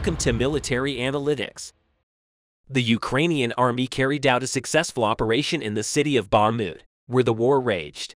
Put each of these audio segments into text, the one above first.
Welcome to Military Analytics. The Ukrainian army carried out a successful operation in the city of Bakhmut, where the war raged.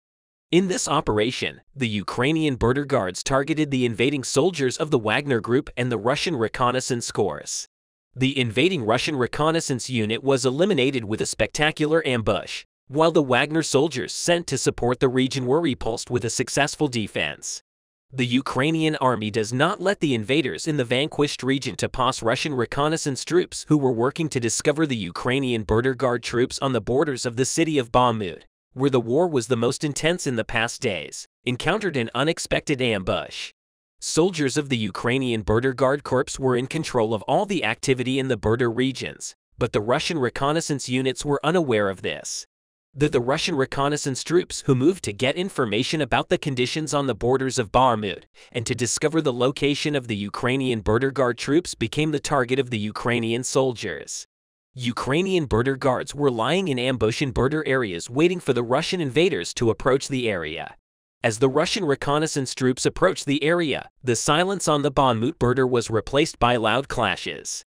In this operation, the Ukrainian border guards targeted the invading soldiers of the Wagner Group and the Russian reconnaissance corps. The invading Russian reconnaissance unit was eliminated with a spectacular ambush, while the Wagner soldiers sent to support the region were repulsed with a successful defense. The Ukrainian army does not let the invaders in the vanquished region to pass Russian reconnaissance troops who were working to discover the Ukrainian border guard troops on the borders of the city of Bakhmut, where the war was the most intense in the past days, encountered an unexpected ambush. Soldiers of the Ukrainian border guard corps were in control of all the activity in the border regions, but the Russian reconnaissance units were unaware of this. The Russian reconnaissance troops who moved to get information about the conditions on the borders of Bakhmut and to discover the location of the Ukrainian border guard troops became the target of the Ukrainian soldiers. Ukrainian border guards were lying in ambush in border areas waiting for the Russian invaders to approach the area. As the Russian reconnaissance troops approached the area, the silence on the Bakhmut border was replaced by loud clashes.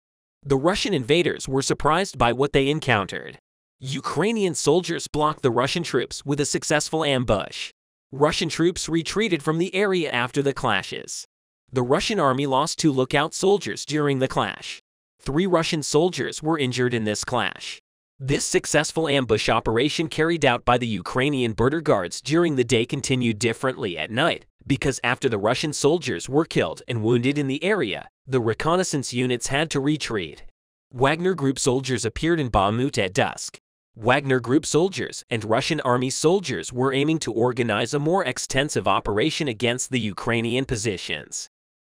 The Russian invaders were surprised by what they encountered. Ukrainian soldiers blocked the Russian troops with a successful ambush. Russian troops retreated from the area after the clashes. The Russian army lost 2 lookout soldiers during the clash. 3 Russian soldiers were injured in this clash. This successful ambush operation carried out by the Ukrainian border guards during the day continued differently at night, because after the Russian soldiers were killed and wounded in the area, the reconnaissance units had to retreat. Wagner Group soldiers appeared in Bakhmut at dusk. Wagner Group soldiers and Russian army soldiers were aiming to organize a more extensive operation against the Ukrainian positions.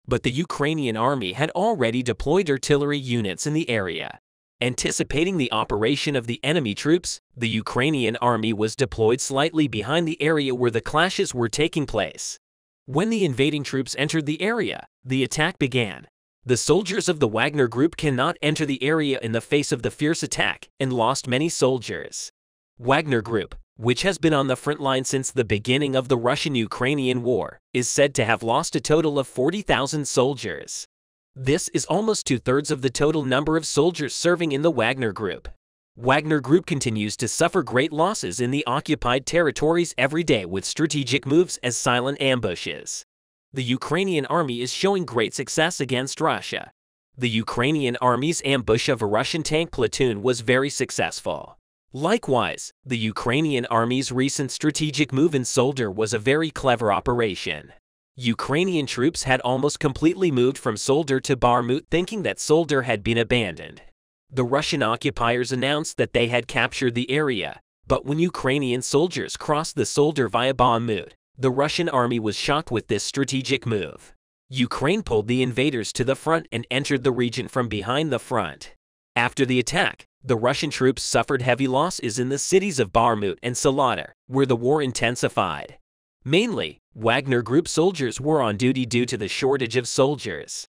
But the Ukrainian army had already deployed artillery units in the area. Anticipating the operation of the enemy troops, the Ukrainian army was deployed slightly behind the area where the clashes were taking place. When the invading troops entered the area, the attack began. The soldiers of the Wagner Group cannot enter the area in the face of the fierce attack and lost many soldiers. Wagner Group, which has been on the front line since the beginning of the Russian-Ukrainian war, is said to have lost a total of 40,000 soldiers. This is almost 2/3 of the total number of soldiers serving in the Wagner Group. Wagner Group continues to suffer great losses in the occupied territories every day with strategic moves as silent ambushes. The Ukrainian army is showing great success against Russia. The Ukrainian army's ambush of a Russian tank platoon was very successful. Likewise, the Ukrainian army's recent strategic move in Solder was a very clever operation. Ukrainian troops had almost completely moved from Solder to Bakhmut thinking that Solder had been abandoned. The Russian occupiers announced that they had captured the area, but when Ukrainian soldiers crossed the Solder via Bakhmut, the Russian army was shocked with this strategic move. Ukraine pulled the invaders to the front and entered the region from behind the front. After the attack, the Russian troops suffered heavy losses in the cities of Bakhmut and Solodar, where the war intensified. Mainly, Wagner Group soldiers were on duty due to the shortage of soldiers.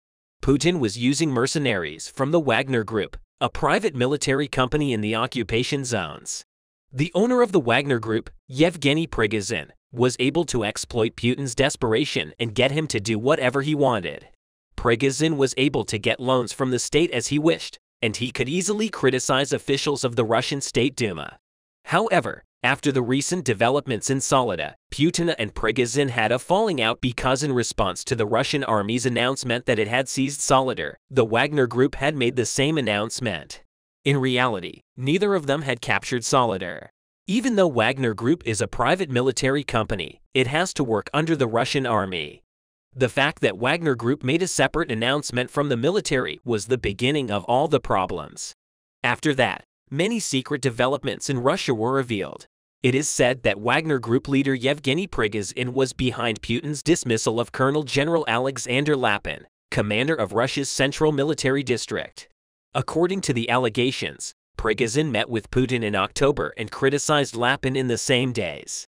Putin was using mercenaries from the Wagner Group, a private military company in the occupation zones. The owner of the Wagner Group, Yevgeny Prigozhin, was able to exploit Putin's desperation and get him to do whatever he wanted. Prigozhin was able to get loans from the state as he wished, and he could easily criticize officials of the Russian State Duma. However, after the recent developments in Solodar, Putin and Prigozhin had a falling out because in response to the Russian army's announcement that it had seized Solodar, the Wagner Group had made the same announcement. In reality, neither of them had captured Solodar. Even though Wagner Group is a private military company, it has to work under the Russian army. The fact that Wagner Group made a separate announcement from the military was the beginning of all the problems. After that, many secret developments in Russia were revealed. It is said that Wagner Group leader Yevgeny Prigozhin was behind Putin's dismissal of Colonel General Alexander Lapin, commander of Russia's Central Military District. According to the allegations, Prigozhin met with Putin in October and criticized Lapin in the same days.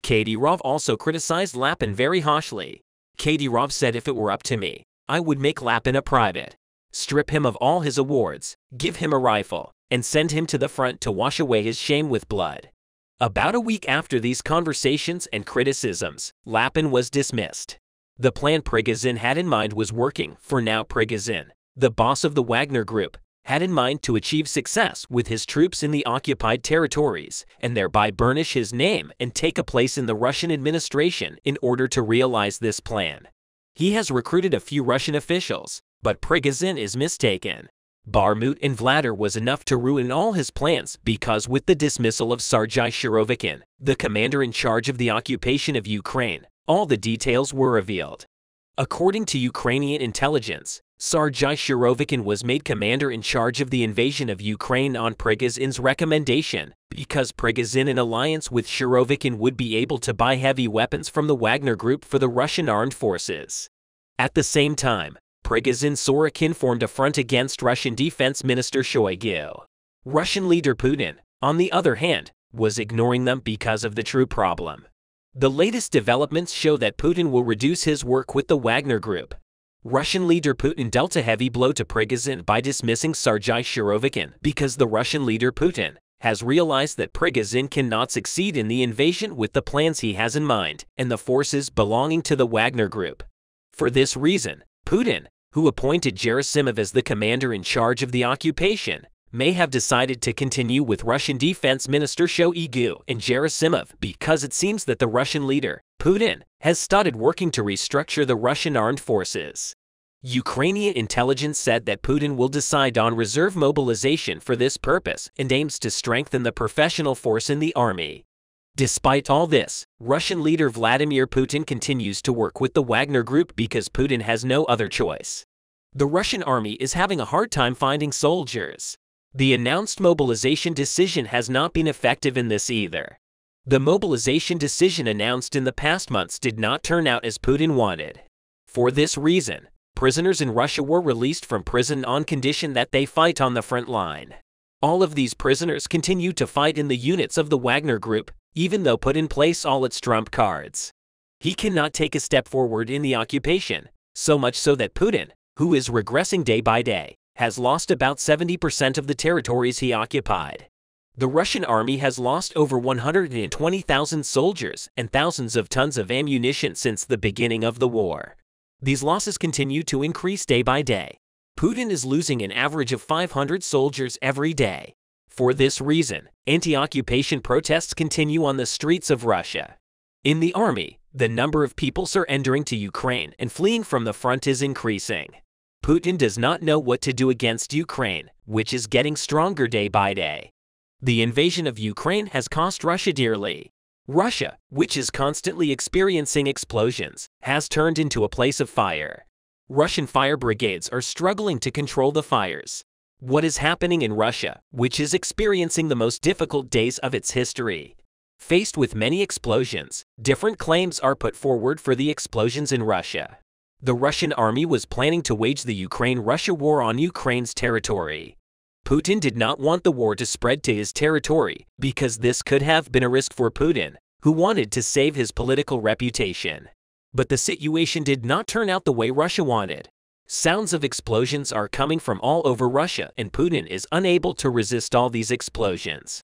Kadyrov also criticized Lapin very harshly. Kadyrov said, "If it were up to me, I would make Lapin a private, strip him of all his awards, give him a rifle, and send him to the front to wash away his shame with blood." About a week after these conversations and criticisms, Lapin was dismissed. The plan Prigozhin had in mind was working for now. Prigozhin, the boss of the Wagner Group, had in mind to achieve success with his troops in the occupied territories and thereby burnish his name and take a place in the Russian administration in order to realize this plan. He has recruited a few Russian officials, but Prigozhin is mistaken. Bakhmut and Vladimir was enough to ruin all his plans because with the dismissal of Sergei Surovikin, the commander in charge of the occupation of Ukraine, all the details were revealed. According to Ukrainian intelligence, Sergei Surovikin was made commander in charge of the invasion of Ukraine on Prigozhin's recommendation because Prigozhin in alliance with Surovikin would be able to buy heavy weapons from the Wagner Group for the Russian armed forces. At the same time, Prigozhin Surovikin formed a front against Russian Defense Minister Shoigu. Russian leader Putin, on the other hand, was ignoring them because of the true problem. The latest developments show that Putin will reduce his work with the Wagner Group. Russian leader Putin dealt a heavy blow to Prigozhin by dismissing Sergei Surovikin because the Russian leader Putin has realized that Prigozhin cannot succeed in the invasion with the plans he has in mind and the forces belonging to the Wagner Group. For this reason, Putin, who appointed Gerasimov as the commander in charge of the occupation, may have decided to continue with Russian Defense Minister Shoigu and Gerasimov because it seems that the Russian leader, Putin, has started working to restructure the Russian armed forces. Ukrainian intelligence said that Putin will decide on reserve mobilization for this purpose and aims to strengthen the professional force in the army. Despite all this, Russian leader Vladimir Putin continues to work with the Wagner Group because Putin has no other choice. The Russian army is having a hard time finding soldiers. The announced mobilization decision has not been effective in this either. The mobilization decision announced in the past months did not turn out as Putin wanted. For this reason, prisoners in Russia were released from prison on condition that they fight on the front line. All of these prisoners continue to fight in the units of the Wagner Group, even though put in place all its trump cards. He cannot take a step forward in the occupation, so much so that Putin, who is regressing day by day, has lost about 70% of the territories he occupied. The Russian army has lost over 120,000 soldiers and thousands of tons of ammunition since the beginning of the war. These losses continue to increase day by day. Putin is losing an average of 500 soldiers every day. For this reason, anti-occupation protests continue on the streets of Russia. In the army, the number of people surrendering to Ukraine and fleeing from the front is increasing. Putin does not know what to do against Ukraine, which is getting stronger day by day. The invasion of Ukraine has cost Russia dearly. Russia, which is constantly experiencing explosions, has turned into a place of fire. Russian fire brigades are struggling to control the fires. What is happening in Russia, which is experiencing the most difficult days of its history? Faced with many explosions, different claims are put forward for the explosions in Russia. The Russian army was planning to wage the Ukraine-Russia war on Ukraine's territory. Putin did not want the war to spread to his territory because this could have been a risk for Putin, who wanted to save his political reputation. But the situation did not turn out the way Russia wanted. Sounds of explosions are coming from all over Russia and Putin is unable to resist all these explosions.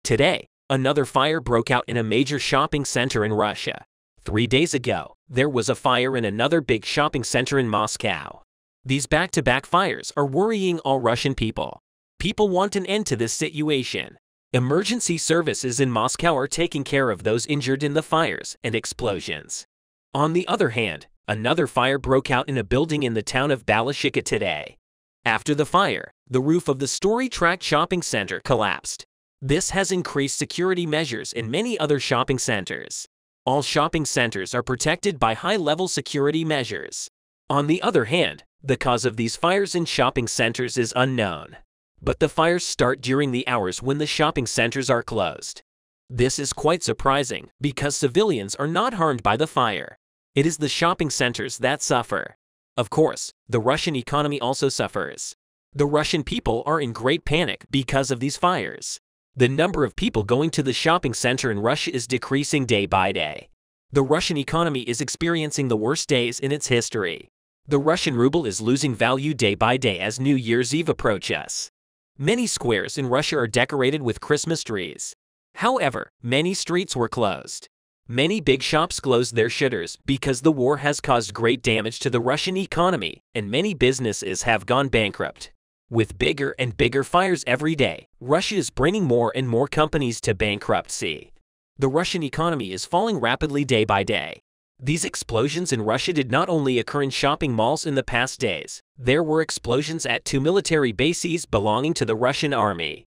Today, another fire broke out in a major shopping center in Russia. 3 days ago, there was a fire in another big shopping center in Moscow. These back-to-back fires are worrying all Russian people. People want an end to this situation. Emergency services in Moscow are taking care of those injured in the fires and explosions. On the other hand, another fire broke out in a building in the town of Balashikha today. After the fire, the roof of the story-tract shopping center collapsed. This has increased security measures in many other shopping centers. All shopping centers are protected by high-level security measures. On the other hand, the cause of these fires in shopping centers is unknown. But the fires start during the hours when the shopping centers are closed. This is quite surprising because civilians are not harmed by the fire. It is the shopping centers that suffer. Of course, the Russian economy also suffers. The Russian people are in great panic because of these fires. The number of people going to the shopping center in Russia is decreasing day by day. The Russian economy is experiencing the worst days in its history. The Russian ruble is losing value day by day as New Year's Eve approaches. Many squares in Russia are decorated with Christmas trees. However, many streets were closed. Many big shops closed their shutters because the war has caused great damage to the Russian economy, and many businesses have gone bankrupt. With bigger and bigger fires every day, Russia is bringing more and more companies to bankruptcy. The Russian economy is falling rapidly day by day. These explosions in Russia did not only occur in shopping malls in the past days. There were explosions at 2 military bases belonging to the Russian army.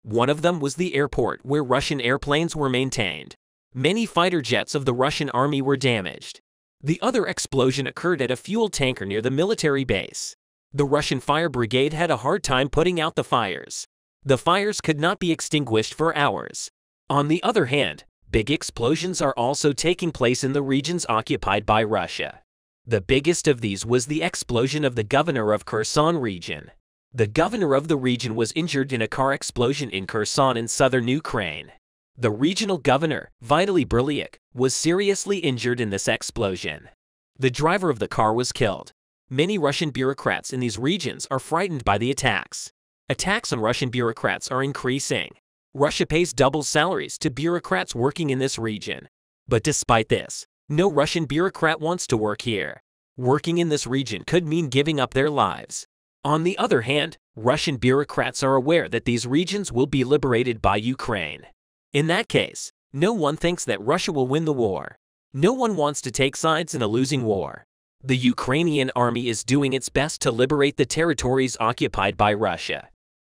One of them was the airport where Russian airplanes were maintained. Many fighter jets of the Russian army were damaged. The other explosion occurred at a fuel tanker near the military base. The Russian fire brigade had a hard time putting out the fires. The fires could not be extinguished for hours. On the other hand, big explosions are also taking place in the regions occupied by Russia. The biggest of these was the explosion of the governor of Kherson region. The governor of the region was injured in a car explosion in Kherson in southern Ukraine. The regional governor, Vitaly Berliuk, was seriously injured in this explosion. The driver of the car was killed. Many Russian bureaucrats in these regions are frightened by the attacks. Attacks on Russian bureaucrats are increasing. Russia pays double salaries to bureaucrats working in this region. But despite this, no Russian bureaucrat wants to work here. Working in this region could mean giving up their lives. On the other hand, Russian bureaucrats are aware that these regions will be liberated by Ukraine. In that case, no one thinks that Russia will win the war. No one wants to take sides in a losing war. The Ukrainian army is doing its best to liberate the territories occupied by Russia.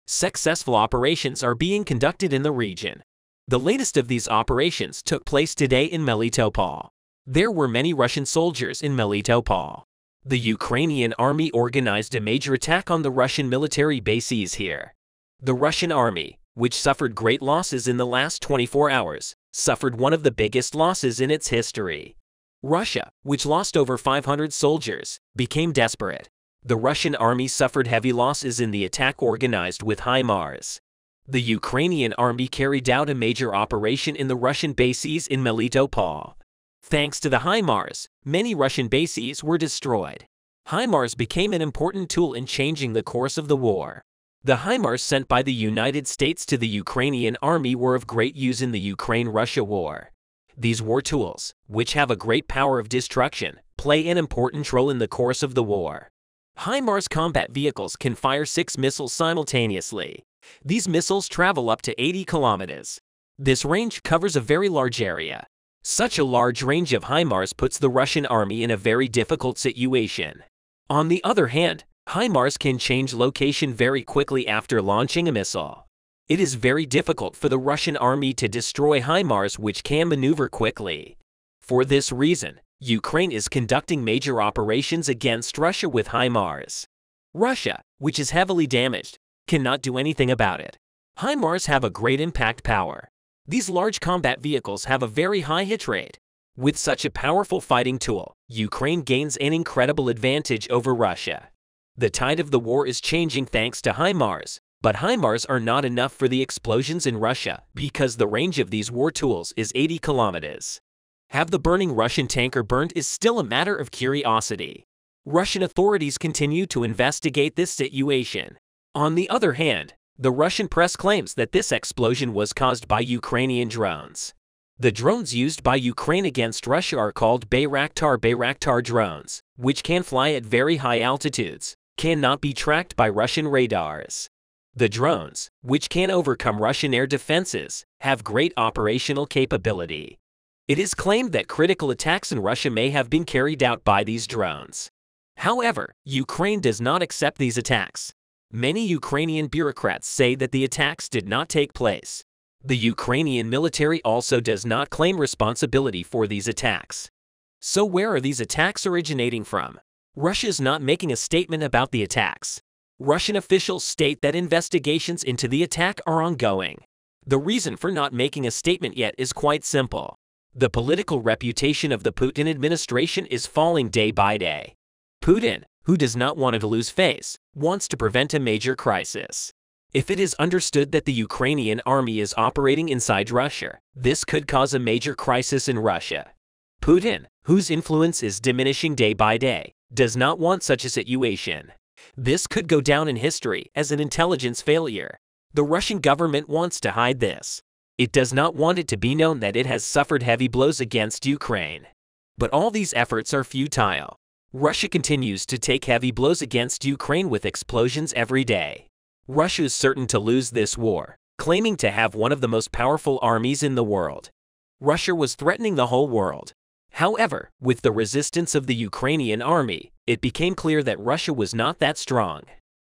Successful operations are being conducted in the region. The latest of these operations took place today in Melitopol. There were many Russian soldiers in Melitopol. The Ukrainian army organized a major attack on the Russian military bases here. The Russian army, which suffered great losses in the last 24 hours, suffered one of the biggest losses in its history. Russia, which lost over 500 soldiers, became desperate. The Russian army suffered heavy losses in the attack organized with HIMARS. The Ukrainian army carried out a major operation in the Russian bases in Melitopol. Thanks to the HIMARS, many Russian bases were destroyed. HIMARS became an important tool in changing the course of the war. The HIMARS sent by the United States to the Ukrainian army were of great use in the Ukraine-Russia war. These war tools, which have a great power of destruction, play an important role in the course of the war. HIMARS combat vehicles can fire 6 missiles simultaneously. These missiles travel up to 80 kilometers. This range covers a very large area. Such a large range of HIMARS puts the Russian army in a very difficult situation. On the other hand, HIMARS can change location very quickly after launching a missile. It is very difficult for the Russian army to destroy HIMARS, which can maneuver quickly. For this reason, Ukraine is conducting major operations against Russia with HIMARS. Russia, which is heavily damaged, cannot do anything about it. HIMARS have a great impact power. These large combat vehicles have a very high hit rate. With such a powerful fighting tool, Ukraine gains an incredible advantage over Russia. The tide of the war is changing thanks to HIMARS, but HIMARS are not enough for the explosions in Russia because the range of these war tools is 80 kilometers. Have the burning Russian tanker burned is still a matter of curiosity. Russian authorities continue to investigate this situation. On the other hand, the Russian press claims that this explosion was caused by Ukrainian drones. The drones used by Ukraine against Russia are called Bayraktar drones, which can fly at very high altitudes, cannot be tracked by Russian radars. The drones, which can overcome Russian air defenses, have great operational capability. It is claimed that critical attacks in Russia may have been carried out by these drones. However, Ukraine does not accept these attacks. Many Ukrainian bureaucrats say that the attacks did not take place. The Ukrainian military also does not claim responsibility for these attacks. So where are these attacks originating from? Russia is not making a statement about the attacks. Russian officials state that investigations into the attack are ongoing. The reason for not making a statement yet is quite simple. The political reputation of the Putin administration is falling day by day. Putin, who does not want to lose face, wants to prevent a major crisis. If it is understood that the Ukrainian army is operating inside Russia, this could cause a major crisis in Russia. Putin, whose influence is diminishing day by day, does not want such a situation. This could go down in history as an intelligence failure. The Russian government wants to hide this. It does not want it to be known that it has suffered heavy blows against Ukraine. But all these efforts are futile. Russia continues to take heavy blows against Ukraine with explosions every day. Russia is certain to lose this war, claiming to have one of the most powerful armies in the world. Russia was threatening the whole world. However, with the resistance of the Ukrainian army, it became clear that Russia was not that strong.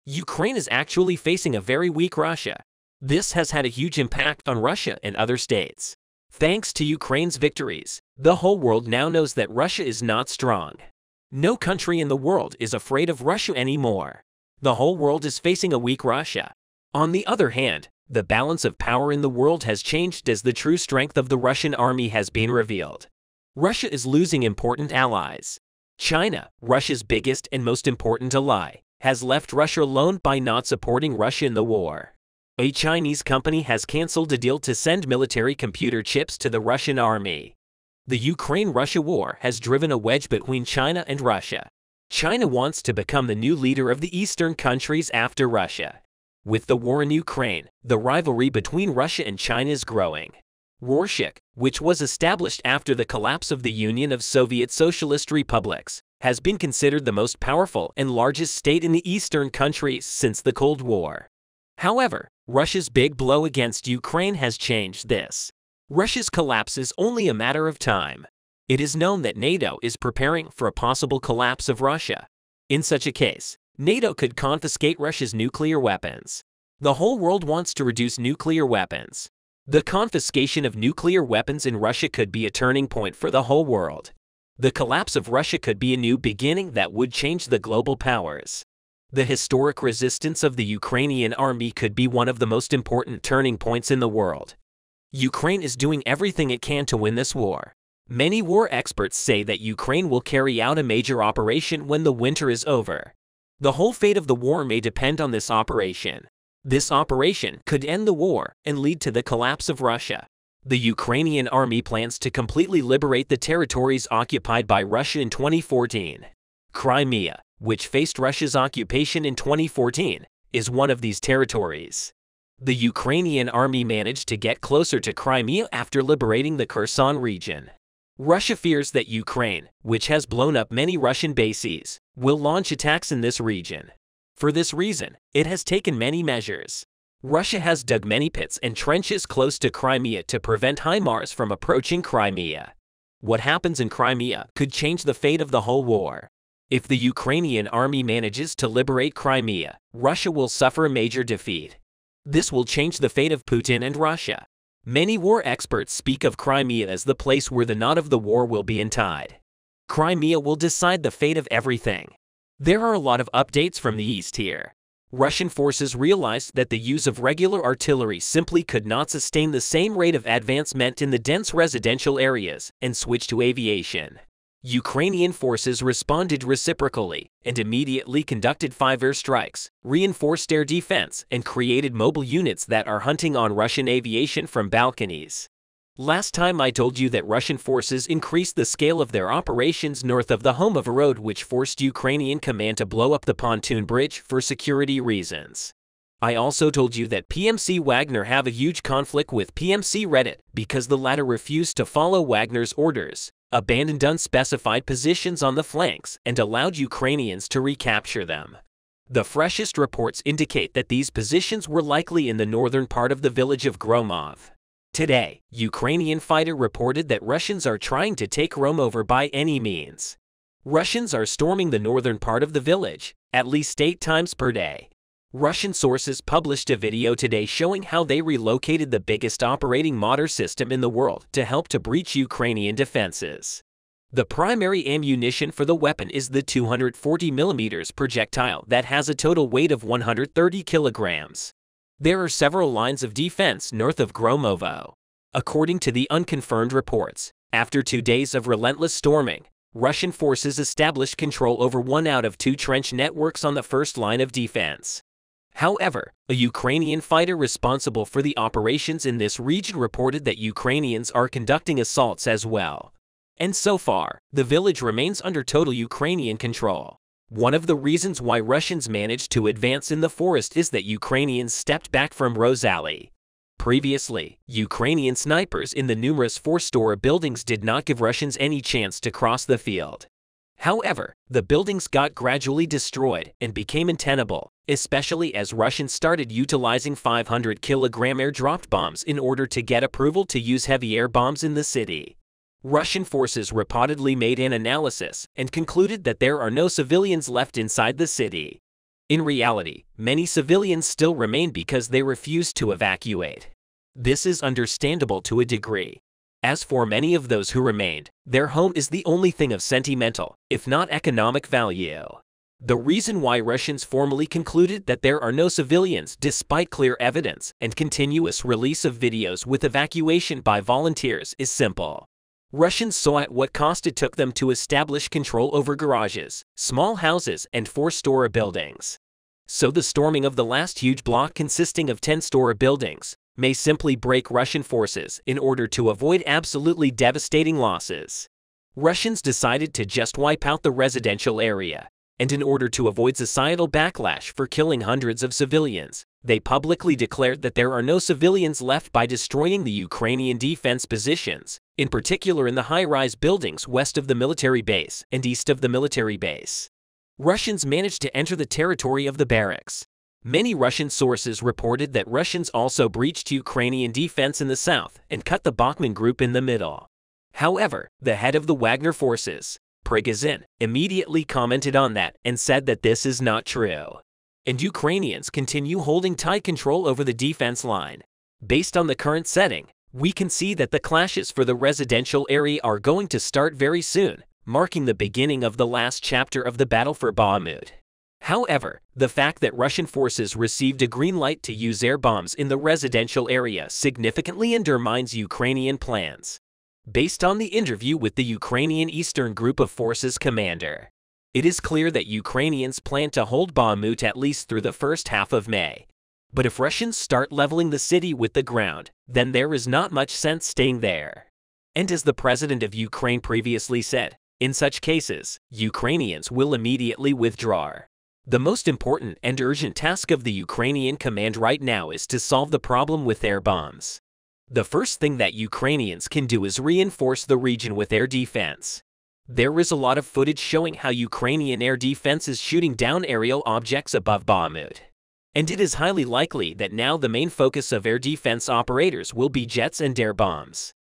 Ukraine is actually facing a very weak Russia. This has had a huge impact on Russia and other states. Thanks to Ukraine's victories, the whole world now knows that Russia is not strong. No country in the world is afraid of Russia anymore. The whole world is facing a weak Russia. On the other hand, the balance of power in the world has changed as the true strength of the Russian army has been revealed. Russia is losing important allies. China, Russia's biggest and most important ally, has left Russia alone by not supporting Russia in the war. A Chinese company has cancelled a deal to send military computer chips to the Russian army. The Ukraine-Russia war has driven a wedge between China and Russia. China wants to become the new leader of the Eastern countries after Russia. With the war in Ukraine, the rivalry between Russia and China is growing. Russia, which was established after the collapse of the Union of Soviet Socialist Republics, has been considered the most powerful and largest state in the Eastern countries since the Cold War. However, Russia's big blow against Ukraine has changed this. Russia's collapse is only a matter of time. It is known that NATO is preparing for a possible collapse of Russia. In such a case, NATO could confiscate Russia's nuclear weapons. The whole world wants to reduce nuclear weapons. The confiscation of nuclear weapons in Russia could be a turning point for the whole world. The collapse of Russia could be a new beginning that would change the global powers. The historic resistance of the Ukrainian army could be one of the most important turning points in the world. Ukraine is doing everything it can to win this war. Many war experts say that Ukraine will carry out a major operation when the winter is over. The whole fate of the war may depend on this operation. This operation could end the war and lead to the collapse of Russia. The Ukrainian army plans to completely liberate the territories occupied by Russia in 2014. Crimea, which faced Russia's occupation in 2014, is one of these territories. The Ukrainian army managed to get closer to Crimea after liberating the Kherson region. Russia fears that Ukraine, which has blown up many Russian bases, will launch attacks in this region. For this reason, it has taken many measures. Russia has dug many pits and trenches close to Crimea to prevent HIMARS from approaching Crimea. What happens in Crimea could change the fate of the whole war. If the Ukrainian army manages to liberate Crimea, Russia will suffer a major defeat. This will change the fate of Putin and Russia. Many war experts speak of Crimea as the place where the knot of the war will be untied. Crimea will decide the fate of everything. There are a lot of updates from the east here. Russian forces realized that the use of regular artillery simply could not sustain the same rate of advancement in the dense residential areas and switched to aviation. Ukrainian forces responded reciprocally and immediately conducted 5 airstrikes, reinforced air defense, and created mobile units that are hunting on Russian aviation from balconies. Last time I told you that Russian forces increased the scale of their operations north of the home of a road, which forced Ukrainian command to blow up the pontoon bridge for security reasons. I also told you that PMC Wagner have a huge conflict with PMC Reddit because the latter refused to follow Wagner's orders, abandoned unspecified positions on the flanks, and allowed Ukrainians to recapture them. The freshest reports indicate that these positions were likely in the northern part of the village of Gromov. Today, Ukrainian fighter reported that Russians are trying to take Rome over by any means. Russians are storming the northern part of the village, at least 8 times per day. Russian sources published a video today showing how they relocated the biggest operating mortar system in the world to help to breach Ukrainian defenses. The primary ammunition for the weapon is the 240mm projectile that has a total weight of 130 kilograms. There are several lines of defense north of Gromovo. According to the unconfirmed reports, after 2 days of relentless storming, Russian forces established control over 1 out of 2 trench networks on the first line of defense. However, a Ukrainian fighter responsible for the operations in this region reported that Ukrainians are conducting assaults as well. And so far, the village remains under total Ukrainian control. One of the reasons why Russians managed to advance in the forest is that Ukrainians stepped back from Rosali. Previously, Ukrainian snipers in the numerous four-story buildings did not give Russians any chance to cross the field. However, the buildings got gradually destroyed and became untenable, especially as Russians started utilizing 500-kilogram air-dropped bombs in order to get approval to use heavy air bombs in the city. Russian forces reportedly made an analysis and concluded that there are no civilians left inside the city. In reality, many civilians still remain because they refuse to evacuate. This is understandable to a degree. As for many of those who remained, their home is the only thing of sentimental, if not economic value. The reason why Russians formally concluded that there are no civilians despite clear evidence and continuous release of videos with evacuation by volunteers is simple. Russians saw at what cost it took them to establish control over garages, small houses, and four-story buildings. So the storming of the last huge block consisting of 10-story buildings may simply break Russian forces in order to avoid absolutely devastating losses. Russians decided to just wipe out the residential area, and in order to avoid societal backlash for killing hundreds of civilians, they publicly declared that there are no civilians left by destroying the Ukrainian defense positions, in particular in the high-rise buildings west of the military base and east of the military base. Russians managed to enter the territory of the barracks. Many Russian sources reported that Russians also breached Ukrainian defense in the south and cut the Bakhmut Group in the middle. However, the head of the Wagner forces, Prigozhin, immediately commented on that and said that this is not true. And Ukrainians continue holding tight control over the defense line. Based on the current setting, we can see that the clashes for the residential area are going to start very soon, marking the beginning of the last chapter of the battle for Bakhmut. However, the fact that Russian forces received a green light to use air bombs in the residential area significantly undermines Ukrainian plans. Based on the interview with the Ukrainian Eastern Group of Forces commander, it is clear that Ukrainians plan to hold Bakhmut at least through the first half of May. But if Russians start leveling the city with the ground, then there is not much sense staying there. And as the president of Ukraine previously said, in such cases, Ukrainians will immediately withdraw. The most important and urgent task of the Ukrainian command right now is to solve the problem with air bombs. The first thing that Ukrainians can do is reinforce the region with air defense. There is a lot of footage showing how Ukrainian air defense is shooting down aerial objects above Bakhmut. And it is highly likely that now the main focus of air defense operators will be jets and air bombs.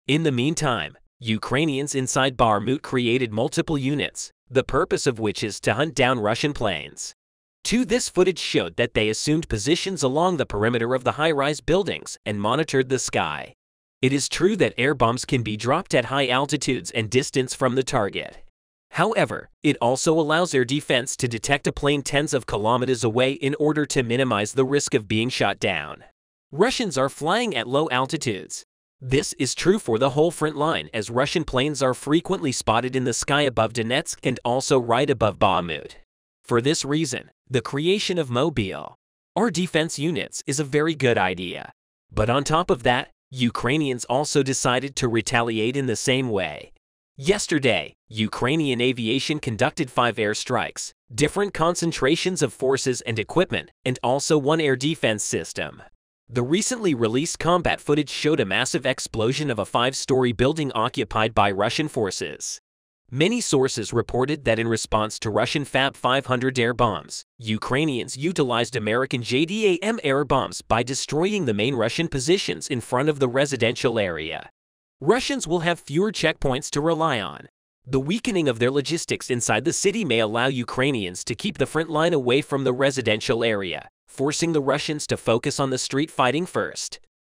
In the meantime, Ukrainians inside Bakhmut created multiple units, the purpose of which is to hunt down Russian planes. This footage showed that they assumed positions along the perimeter of the high-rise buildings and monitored the sky. It is true that air bombs can be dropped at high altitudes and distance from the target. However, it also allows air defense to detect a plane tens of kilometers away in order to minimize the risk of being shot down. Russians are flying at low altitudes. This is true for the whole front line, as Russian planes are frequently spotted in the sky above Donetsk and also right above Bakhmut. For this reason, the creation of mobile air defense units is a very good idea. But on top of that, Ukrainians also decided to retaliate in the same way. Yesterday, Ukrainian aviation conducted 5 airstrikes, different concentrations of forces and equipment, and also 1 air defense system. The recently released combat footage showed a massive explosion of a 5-story building occupied by Russian forces. Many sources reported that in response to Russian Fab 500 air bombs, Ukrainians utilized American JDAM air bombs by destroying the main Russian positions in front of the residential area. Russians will have fewer checkpoints to rely on. The weakening of their logistics inside the city may allow Ukrainians to keep the front line away from the residential area, forcing the Russians to focus on the street fighting first.